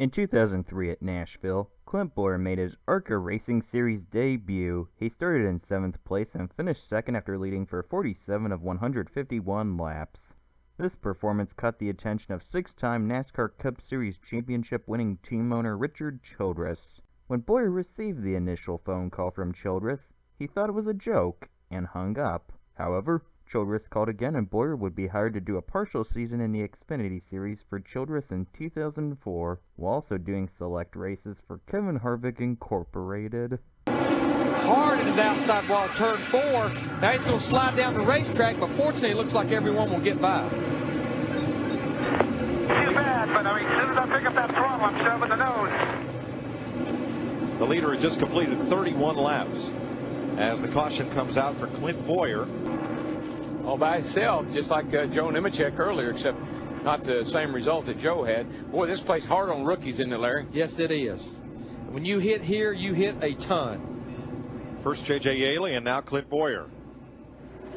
In 2003 at Nashville, Clint Bowyer made his ARCA Racing Series debut. He started in 7th place and finished second after leading for 47 of 151 laps. This performance caught the attention of 6-time NASCAR Cup Series championship-winning team owner Richard Childress. When Bowyer received the initial phone call from Childress, he thought it was a joke and hung up. However, Childress called again and Bowyer would be hired to do a partial season in the Xfinity Series for Childress in 2004, while also doing select races for Kevin Harvick Incorporated. Hard into the outside wall, turn 4. Now he's going to slide down the racetrack, but fortunately it looks like everyone will get by. Too bad, but I mean, as soon as I pick up that throttle, I'm shoving the nose. The leader had just completed 31 laps as the caution comes out for Clint Bowyer. All by itself, just like Joe Nemechek earlier, except not the same result that Joe had. Boy, this plays hard on rookies, isn't it, Larry? Yes, it is. When you hit here, you hit a ton. First J.J. Yaley and now Clint Bowyer.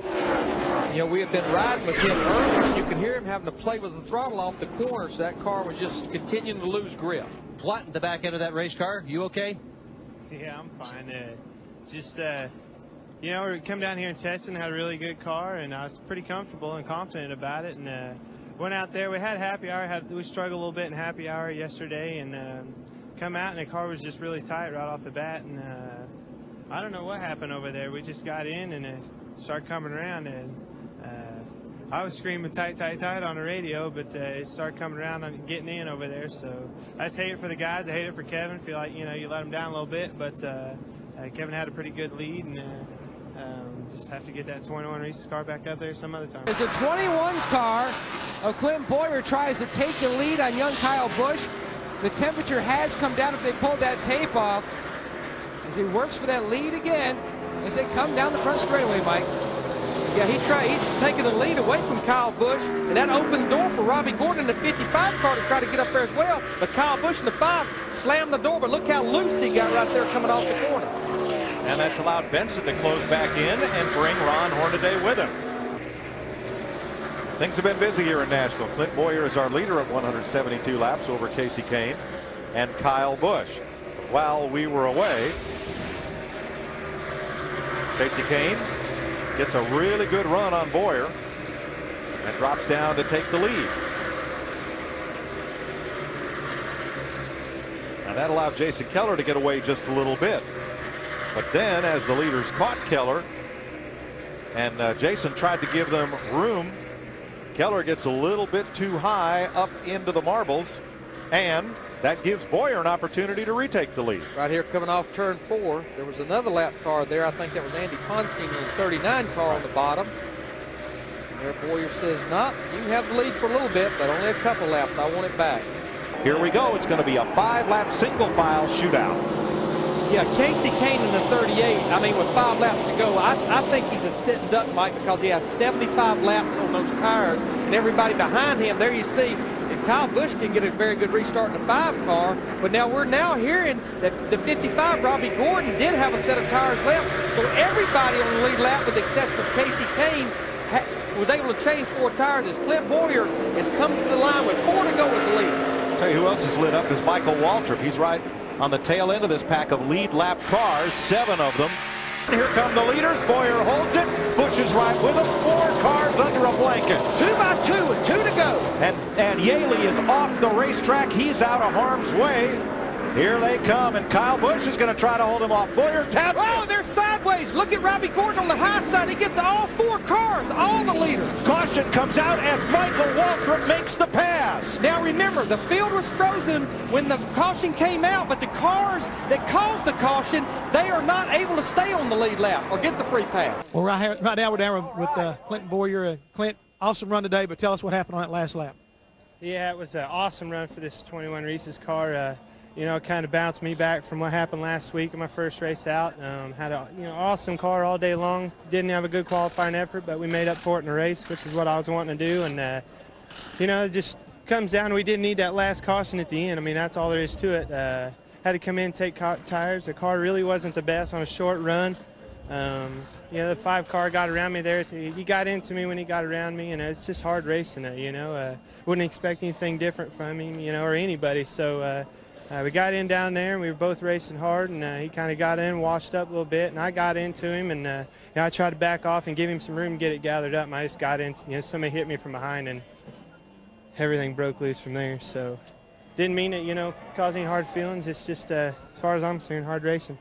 You know, we have been riding with him earlier, and you can hear him having to play with the throttle off the corner, so that car was just continuing to lose grip. Flattened the back end of that race car. You okay? Yeah, I'm fine. You know, we come down here and tested and had a really good car, and I was pretty comfortable and confident about it. And went out there. We had happy hour. We struggled a little bit in happy hour yesterday, and come out and the car was just really tight right off the bat. And I don't know what happened over there. We just got in and it started coming around, and I was screaming tight, tight, tight on the radio, but it started coming around and getting in over there. So I just hate it for the guys. I hate it for Kevin. Feel like, you know, you let him down a little bit, but Kevin had a pretty good lead, and just have to get that 21 Reese's car back up there some other time. As the 21 car of Clint Bowyer tries to take the lead on young Kyle Busch, the temperature has come down if they pulled that tape off, as he works for that lead again as they come down the front straightaway, Mike. Yeah, he's taking the lead away from Kyle Busch, and that opened the door for Robbie Gordon in the 55 car to try to get up there as well. But Kyle Busch in the 5 slammed the door, but look how loose he got right there coming off the corner. And that's allowed Benson to close back in and bring Ron Hornaday with him. Things have been busy here in Nashville. Clint Bowyer is our leader at 172 laps over Kasey Kahne and Kyle Busch. While we were away, Kasey Kahne gets a really good run on Bowyer and drops down to take the lead. Now that allowed Jason Keller to get away just a little bit. But then, as the leaders caught Keller, and Jason tried to give them room, Keller gets a little bit too high up into the marbles, and that gives Bowyer an opportunity to retake the lead. Right here coming off turn 4, there was another lap car there. I think that was Andy Ponstein in the 39 car on the bottom. And there Bowyer says, "No, you can have the lead for a little bit, but only a couple laps. I want it back." Here we go. It's going to be a 5-lap single file shootout. Yeah, Kasey Kahne in the 38, I mean, with 5 laps to go, I think he's a sitting duck, Mike, because he has 75 laps on those tires, and everybody behind him, there you see, and Kyle Busch can get a very good restart in the 5 car, but now we're hearing that the 55, Robbie Gordon, did have a set of tires left, so everybody on the lead lap, with the exception of Kasey Kahne, was able to change 4 tires as Clint Bowyer has come to the line with 4 to go as the lead. I'll tell you who else is lit up is Michael Waltrip. He's right on the tail end of this pack of lead lap cars, 7 of them. Here come the leaders. Bowyer holds it. Busch is right with him. 4 cars under a blanket. 2 by 2 and 2 to go. And Yaley is off the racetrack. He's out of harm's way. Here they come, and Kyle Busch is going to try to hold him off. Bowyer taps. Oh, they're sideways. Look at Robbie Gordon on the high side. He gets all 4 cars, all the leaders. Caution comes out as Michael Waltrip makes the pass. Now remember, the field was frozen when the caution came out, but the cars that caused the caution, they are not able to stay on the lead lap or get the free pass. Well, right now we're down with Clint Bowyer. Clint, awesome run today, but tell us what happened on that last lap. Yeah, it was an awesome run for this 21 Reese's car. You know, it kind of bounced me back from what happened last week in my first race out. Had a awesome car all day long. Didn't have a good qualifying effort, but we made up for it in the race, which is what I was wanting to do. And it just comes down. We didn't need that last caution at the end. I mean, that's all there is to it. Had to come in, take tires. The car really wasn't the best on a short run. You know, the 5 car got around me there. He got into me when he got around me, and it's just hard racing it, you know. Wouldn't expect anything different from him, you know, or anybody. So we got in down there, and we were both racing hard, and he kind of got in, washed up a little bit, and I got into him, and you know, I tried to back off and give him some room to get it gathered up, and I just got into, you know, somebody hit me from behind, and everything broke loose from there. So didn't mean it, you know, cause any hard feelings. It's just, as far as I'm concerned, hard racing.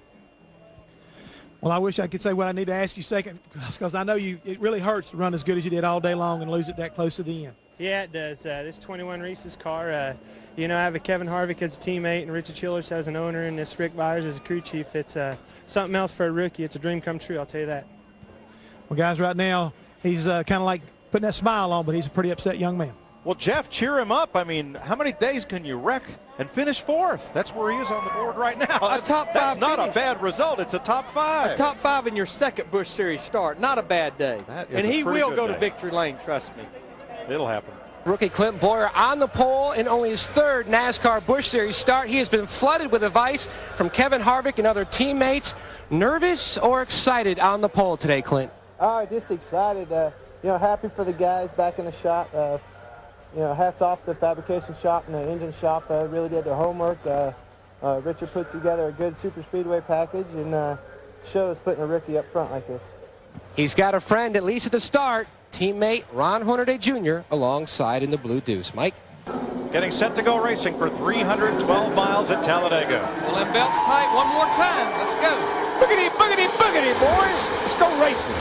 Well, I wish I could say what I need to ask you second, because I know it really hurts to run as good as you did all day long and lose it that close to the end. Yeah, it does. This 21 Reese's car, you know, I have a Kevin Harvick as a teammate and Richard Childress as an owner, and this Rick Byers as a crew chief. It's something else for a rookie. It's a dream come true, I'll tell you that. Well, guys, right now, he's kind of like putting that smile on, but he's a pretty upset young man. Well, Jeff, cheer him up. I mean, how many days can you wreck and finish 4th? That's where he is on the board right now. A top 5 That's not finish. a bad result. It's a top 5. A top 5 in your second Busch Series start. Not a bad day. That is and a he pretty will good go day. to victory lane, trust me. It'll happen. Rookie Clint Bowyer on the pole in only his 3rd NASCAR Busch Series start. He has been flooded with advice from Kevin Harvick and other teammates. Nervous or excited on the pole today, Clint? Just excited. You know, happy for the guys back in the shop. You know, hats off to the fabrication shop and the engine shop. Really did their homework. Richard puts together a good super speedway package, and shows putting a rookie up front like this. He's got a friend, at least at the start, teammate Ron Hornaday Jr. alongside in the Blue Deuce. Mike? Getting set to go racing for 312 miles at Talladega. Well, them belts tight one more time. Let's go. Boogity, boogity, boogity, boys. Let's go racing.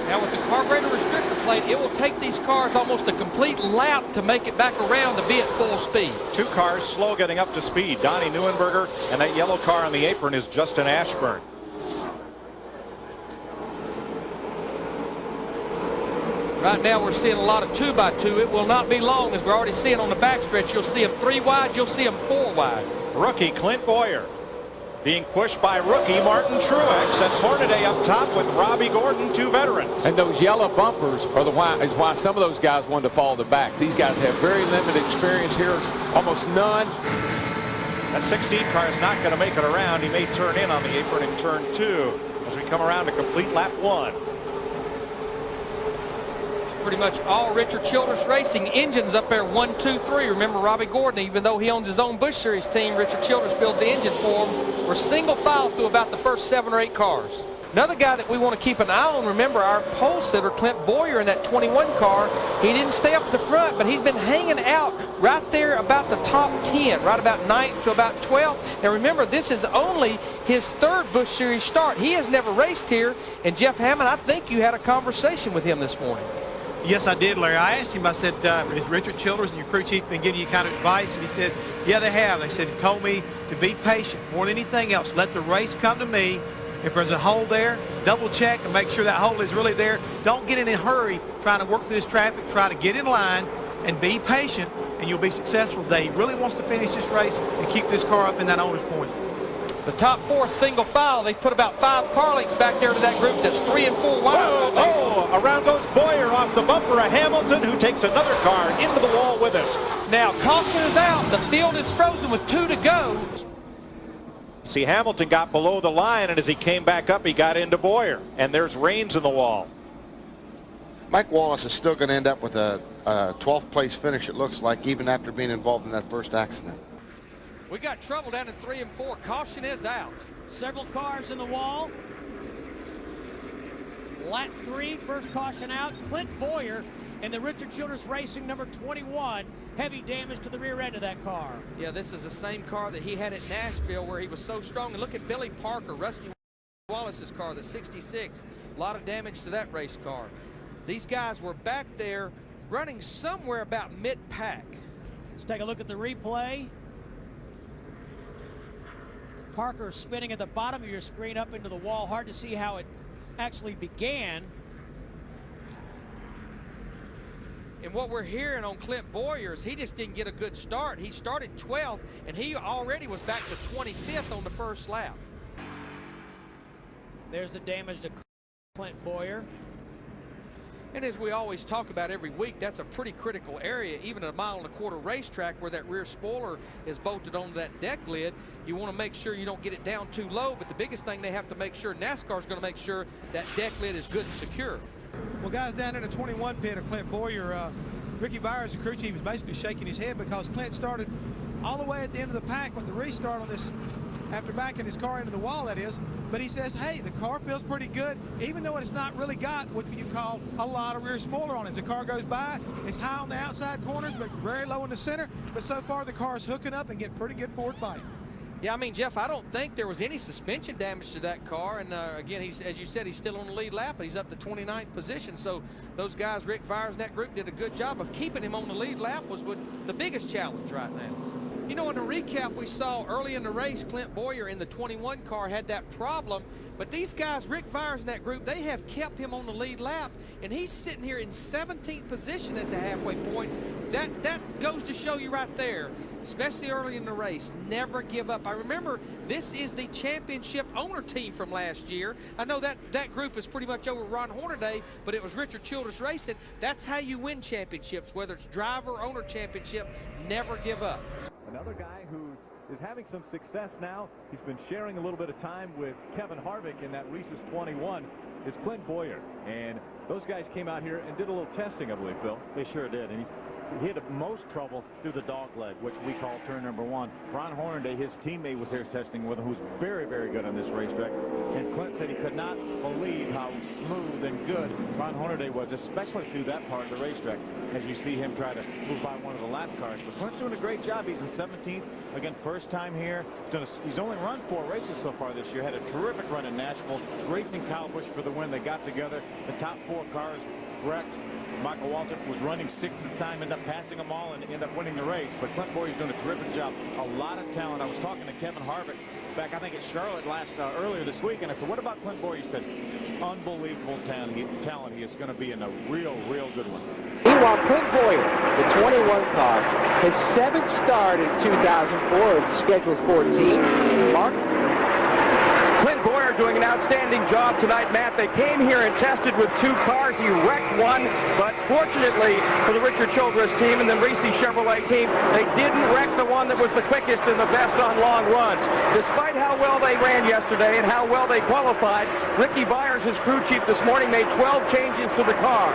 Now with the carburetor restrictor plate, it will take these cars almost a complete lap to make it back around to be at full speed. 2 cars slow getting up to speed. Donnie Neuenberger, and that yellow car on the apron is Justin Ashburn. Right now we're seeing a lot of 2x2. It will not be long, as we're already seeing on the backstretch. You'll see them 3 wide, you'll see them 4 wide. Rookie Clint Bowyer being pushed by rookie Martin Truex. That's Hornaday up top with Robbie Gordon, 2 veterans. And those yellow bumpers are is why some of those guys wanted to follow the back. These guys have very limited experience here, almost none. That 16 car is not going to make it around. He may turn in on the apron in turn 2 as we come around to complete lap 1. Pretty much all Richard Childress Racing engines up there 1, 2, 3. Remember Robbie Gordon, even though he owns his own Busch Series team, Richard Childress builds the engine for him. We're single file through about the first 7 or 8 cars. Another guy that we want to keep an eye on, remember our pole sitter Clint Bowyer in that 21 car. He didn't stay up the front, but he's been hanging out right there about the top 10, right about 9th to about 12th. Now remember, this is only his 3rd Busch Series start. He has never raced here, and Jeff Hammond, I think you had a conversation with him this morning. Yes, I did, Larry. I asked him, I said, has Richard Childress and your crew chief been giving you kind of advice? And he said, yeah, they have. They said, he told me to be patient more than anything else. Let the race come to me. If there's a hole there, double check and make sure that hole is really there. Don't get in a hurry trying to work through this traffic. Try to get in line and be patient, and you'll be successful today. He really wants to finish this race and keep this car up in that owner's point. The top 4 single file, they put about 5 car links back there to that group that's 3 and 4 wide. Around goes Bowyer off the bumper of Hamilton, who takes another car into the wall with him. Now caution is out. The field is frozen with 2 to go. See, Hamilton got below the line, and as he came back up, he got into Bowyer. And there's Rains in the wall. Mike Wallace is still going to end up with a 12th place finish, it looks like, even after being involved in that first accident. We got trouble down in 3 and 4. Caution is out. Several cars in the wall. Lap 3, first caution out. Clint Bowyer in the Richard Childress Racing number 21. Heavy damage to the rear end of that car. Yeah, this is the same car that he had at Nashville where he was so strong. And look at Billy Parker, Rusty Wallace's car, the 66. A lot of damage to that race car. These guys were back there running somewhere about mid-pack. Let's take a look at the replay. Parker spinning at the bottom of your screen up into the wall. Hard to see how it actually began. And what we're hearing on Clint Bowyer is he just didn't get a good start. He started 12th, and he already was back to 25th on the first lap. There's the damage to Clint Bowyer. And as we always talk about every week, that's a pretty critical area, even at a 1.25 mile racetrack where that rear spoiler is bolted onto that deck lid. You want to make sure you don't get it down too low, but the biggest thing they have to make sure, NASCAR is going to make sure that deck lid is good and secure. Well, guys, down in the 21 pit of Clint Bowyer, Ricky Bowyer, the crew chief, was basically shaking his head because Clint started all the way at the end of the pack with the restart on this, after backing his car into the wall, that is. But he says, hey, the car feels pretty good, even though it's not really got what you call a lot of rear spoiler on it. As the car goes by, it's high on the outside corners, but very low in the center. But so far, the car is hooking up and getting pretty good forward bite. Yeah, I mean, Jeff, I don't think there was any suspension damage to that car. And again, as you said, he's still on the lead lap, but he's up to 29th position. So those guys, Rick Byers and that group, did a good job of keeping him on the lead lap. Was the biggest challenge right now. You know, in the recap we saw early in the race, Clint Bowyer in the 21 car had that problem. But these guys, Rick Byers and that group, they have kept him on the lead lap. And he's sitting here in 17th position at the halfway point. That goes to show you right there, especially early in the race, never give up. I remember this is the championship owner team from last year. I know that group is pretty much over Ron Hornaday, but it was Richard Childress Racing. That's how you win championships, whether it's driver or owner championship, never give up. Another guy who is having some success now. He's been sharing a little bit of time with Kevin Harvick in that Reese's 21. It's Clint Bowyer. And those guys came out here and did a little testing, I believe, Phil. They sure did. And he had the most trouble through the dog leg, which we call turn number 1. Ron Hornaday, his teammate, was here testing with him, who's very, very good on this racetrack. And Clint said he could not believe how smooth and good Ron Hornaday was, especially through that part of the racetrack, as you see him try to move by one of the lap cars. But Clint's doing a great job. He's in 17th. Again, first time here. He's only run 4 races so far this year. Had a terrific run in Nashville. Racing Kyle Busch for the win. They got together. The top 4 cars wrecked. Michael Waltrip was running 6th at the time, ended up passing them all and ended up winning the race. But Clint Bowyer's doing a terrific job. A lot of talent. I was talking to Kevin Harvick back, I think, at Charlotte earlier this week, and I said, what about Clint Bowyer? He said, unbelievable talent. He is going to be in a real good one. Meanwhile, Clint Bowyer, the 21 car, his 7th start in 2004, scheduled 14. Mark? Clint Bowyer doing an outstanding job tonight, Matt. They came here and tested with 2 cars. He wrecked one, but fortunately for the Richard Childress team and the Racing Chevrolet team, they didn't wreck the one that was the quickest and the best on long runs. Despite how well they ran yesterday and how well they qualified, Ricky Byers, his crew chief this morning, made 12 changes to the car.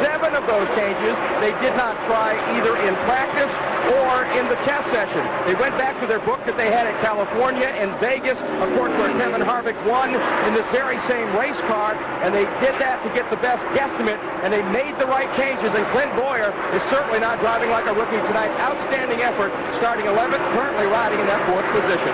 7 of those changes they did not try either in practice or in the test session. They went back to their book that they had at California and Vegas, of course, where Kevin Harvick won in this very same race car, and they did that to get the best guesstimate, and they made the right changes, and Clint Bowyer is certainly not driving like a rookie tonight. Outstanding effort, starting 11th, currently riding in that 4th position.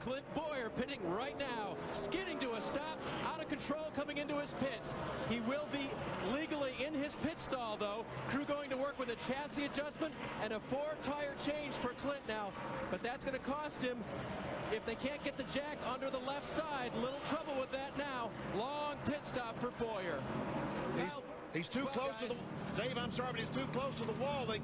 Clint Bowyer pitting right now, skidding to a stop, out of control coming into his pits. He will be legally in his pit stall, though. Crew going to work with a chassis adjustment and a 4-tire change for Clint now, but that's going to cost him. If they can't get the jack under the left side, little trouble with that now. Long pit stop for Bowyer. He's too close to the Dave. I'm sorry, but he's too close to the wall. They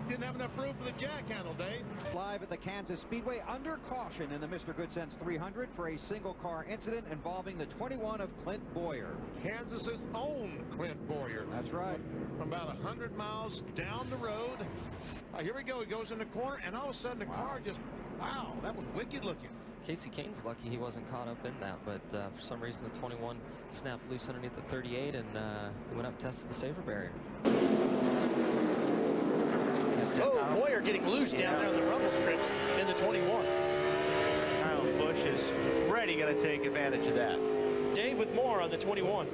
didn't have enough room for the jack handle, Dave. Live at the Kansas Speedway under caution in the Mr. Good Sense 300 for a single car incident involving the 21 of Clint Bowyer. Kansas's own Clint Bowyer. That's right. From about 100 miles down the road. Here we go. He goes in the corner, and all of a sudden the car just, wow, that was wicked looking. Casey Kane's lucky he wasn't caught up in that, but for some reason the 21 snapped loose underneath the 38, and he went up and tested the safer barrier. Oh, Bowyer getting loose down there on the rumble strips in the 21. Kyle Busch is ready, going to take advantage of that. Dave with more on the 21.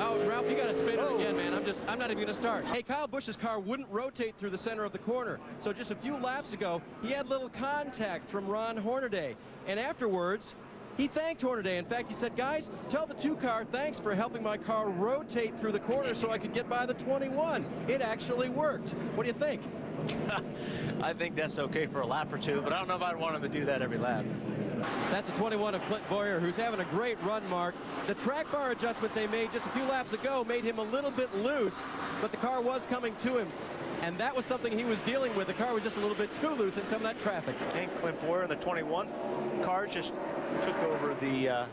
Oh, Ralph, you got to spin it again, man. I'm not even going to start. Hey, Kyle Busch's car wouldn't rotate through the center of the corner. So just a few laps ago, he had little contact from Ron Hornaday. And afterwards, he thanked Hornaday. In fact, he said, guys, tell the 2-car thanks for helping my car rotate through the corner so I could get by the 21. It actually worked. What do you think? I think that's okay for a lap or 2, but I don't know if I'd want him to do that every lap. That's a 21 of Clint Bowyer, who's having a great run, Mark. The track bar adjustment they made just a few laps ago made him a little bit loose, but the car was coming to him. And that was something he was dealing with. The car was just a little bit too loose in some of that traffic. And Clint Bowyer in the 21 car just took over the, I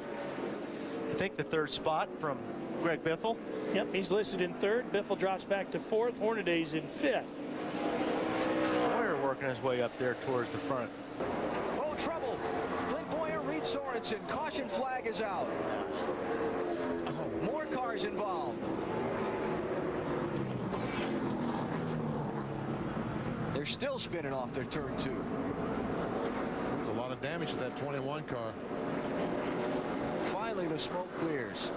think, the 3rd spot from Greg Biffle. Yep, he's listed in 3rd. Biffle drops back to 4th. Hornaday's in 5th. Boyer working his way up there towards the front. Oh, trouble. Clint Bowyer, Reed Sorensen. Caution flag is out. More cars involved. They're still spinning off their turn 2. There's a lot of damage to that 21 car. Finally, the smoke clears.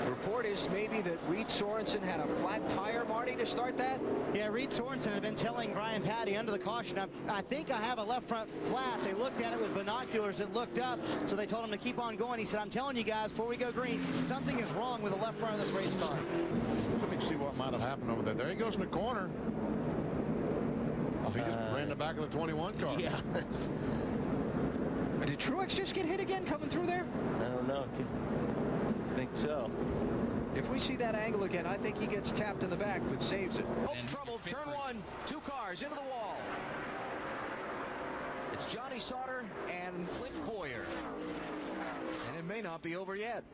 Report is maybe that Reed Sorensen had a flat tire, Marty, to start that? Yeah, Reed Sorensen had been telling Brian Patty under the caution, I think I have a left front flat. They looked at it with binoculars and looked up, so they told him to keep on going. He said, I'm telling you guys, before we go green, something is wrong with the left front of this race car. Let me see what might have happened over there. There he goes in the corner. Oh, he just ran the back of the 21 car. Yeah. Did Truex just get hit again coming through there? I don't know. I think so. If we see that angle again, I think he gets tapped in the back, but saves it. Oh, trouble. Turn 1. 2 cars into the wall. It's Johnny Sauter and Clint Bowyer. And it may not be over yet.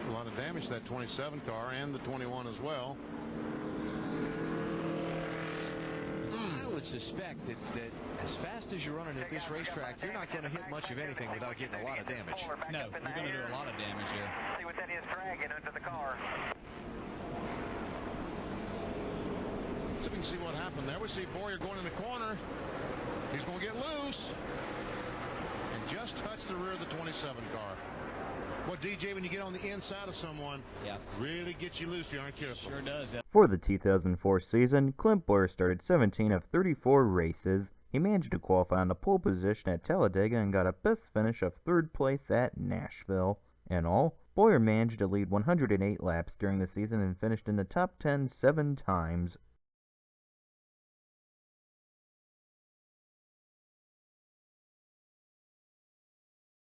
A lot of damage to that 27 car and the 21 as well. I would suspect that as fast as you're running at this racetrack, you're not going to hit much of anything without getting a lot of damage. No, you're going to do a lot of damage here. See what that is dragging under the car. So we can see what happened there. We see Bowyer going in the corner. He's going to get loose. And just touch the rear of the 27 car. Well, DJ, when you get on the inside of someone, really gets you loose if you aren't careful. Sure does. For the 2004 season, Clint Bowyer started 17 of 34 races. He managed to qualify on the pole position at Talladega and got a best finish of 3rd place at Nashville. In all, Bowyer managed to lead 108 laps during the season and finished in the top 10 7 times.